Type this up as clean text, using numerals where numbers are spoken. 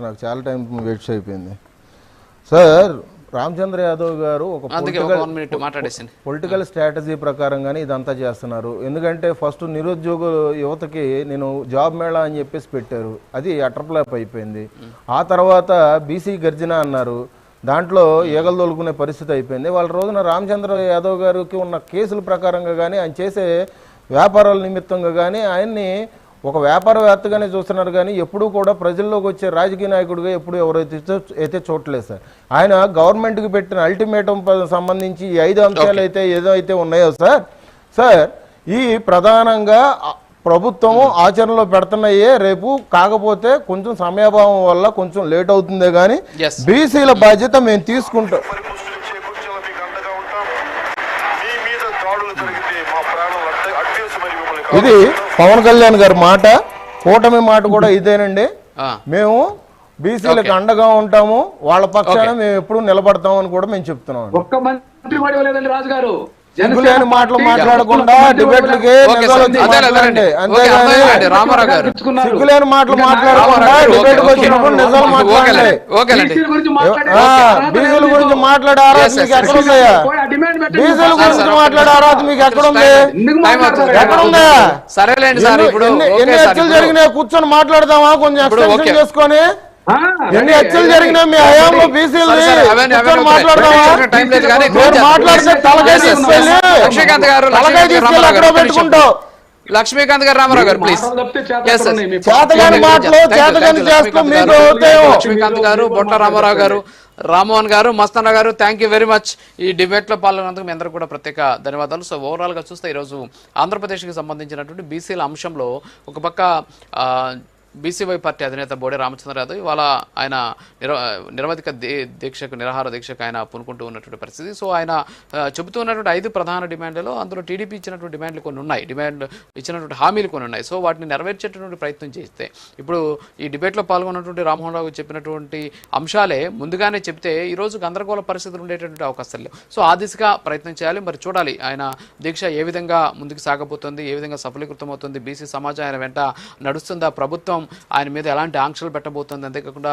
నాకు చాలా time waste అయిపోయింది సార్. రామచంద్ర యాదవ్ గారు ఒక పొలిటికల్ స్ట్రాటజీ ప్రకారంగానే ఇదంతా చేస్తున్నారు. ఎందుకంటే ఫస్ట్ నిరుద్యోగ యువతకి నేను జాబ్ మేళా అని చెప్పేసి పెట్టారు, అది అటర్ప్లాప్ అయిపోయింది. ఆ తర్వాత బీసీ గర్జన అన్నారు, దాంట్లో ఈగలు తోలుకునే పరిస్థితి అయిపోయింది. వాళ్ళ రోజున రామచంద్ర యాదవ్ గారికి ఉన్న కేసుల ప్రకారంగా కానీ ఆయన చేసే వ్యాపారాల నిమిత్తంగా కానీ ఆయన్ని ఒక వ్యాపారవేత్తగానే చూస్తున్నారు, కానీ ఎప్పుడూ కూడా ప్రజల్లోకి వచ్చే రాజకీయ నాయకుడిగా ఎప్పుడు ఎవరైతే చూడలేదు సార్. ఆయన గవర్నమెంట్కి పెట్టిన అల్టిమేటం సంబంధించి ఈ 5 అంశాలు ఏదైతే ఉన్నాయో సార్ ఈ ప్రధానంగా ప్రభుత్వము ఆచరణలో పెడుతున్నాయే రేపు. కాకపోతే కొంచెం సమయాభావం వల్ల కొంచెం లేట్ అవుతుందే కానీ బీసీల బాధ్యత మేము తీసుకుంటాం. ఇది పవన్ కళ్యాణ్ గారి మాట, కూటమి మాట కూడా ఇదేనండి. మేము బీసీలకు అండగా ఉంటాము, వాళ్ళ పక్షాన మేము ఎప్పుడు నిలబడతాం అని కూడా మేము చెప్తున్నాం. ఒక్క మంత్రి కూడా ఇవ్వలేదండి రాజు గారు. సిగ్గులేని మాటలు మాట్లాడకుండా డిబేట్లకి సిగ్గులేని మాటలు మాట్లాడకుండా డిబేట్కి వచ్చినప్పుడు నిజాలు మాట్లాడాలి. బీసీల గురించి మాట్లాడే అర్హత మీకు ఎక్కడుందయ్యా? బీసీల గురించి మాట్లాడే అర్హత మీకు ఎక్కడుంది? ఎక్కడుందా? ఎన్ని హత్యలు జరిగినాయి కూర్చొని మాట్లాడదామా? కొంచెం ఎక్స్టెన్షన్ చేసుకొని ఎన్ని హత్యలు జరిగినా మీ హయాంలో బీసీలు మాట్లాడితే తలకాయ తీసుకెళ్ళి ఎక్కడో పెట్టుకుంటావు. లక్ష్మీకాంత్ గారు, రామారావు గారు ప్లీజ్. చేతగాని మాటలు చేతగాని చేస్తూ మీకు లక్ష్మీకాంత్ గారు, బొట్ల రామారావు గారు, రామ్మోహన్ గారు, మస్తాన గారు, థ్యాంక్ యూ వెరీ మచ్. ఈ డిబేట్ లో పాల్గొన్నందుకు మీ అందరూ కూడా ప్రత్యేక ధన్యవాదాలు. సో ఓవరాల్ గా చూస్తే ఈరోజు ఆంధ్రప్రదేశ్కి సంబంధించినటువంటి బీసీల అంశంలో ఒక పక్క బీసీవై పార్టీ అధినేత బోడే రామచంద్ర యాదవ్ ఇవాళ ఆయన నిరవధిక నిరాహార దీక్షకు ఆయన పూనుకుంటూ ఉన్నటువంటి పరిస్థితి. సో ఆయన చెబుతూ ఉన్నటువంటి 5 ప్రధాన డిమాండ్లలో అందులో టీడీపీ ఇచ్చినటువంటి డిమాండ్లు కొన్ని ఉన్నాయి, ఇచ్చినటువంటి హామీలు కొన్ని ఉన్నాయి. సో వాటిని నెరవేర్చేటటువంటి ప్రయత్నం చేస్తే ఇప్పుడు ఈ డిబేట్లో పాల్గొన్నటువంటి రామ్మోహన్ రావు చెప్పినటువంటి అంశాలే ముందుగానే చెప్తే ఈరోజు గందరగోళ పరిస్థితులు ఉండేటటువంటి అవకాశాలు లేవు. సో ఆ దిశగా ప్రయత్నం చేయాలి. మరి చూడాలి ఆయన దీక్ష ఏ విధంగా ముందుకు సాగబోతుంది, ఏ విధంగా సఫలీకృతం అవుతుంది, బీసీ సమాజం ఆయన వెంట నడుస్తుందా, ప్రభుత్వం ఆయన మీద ఎలాంటి ఆంక్షలు పెట్టబోతుంది, అంతేకాకుండా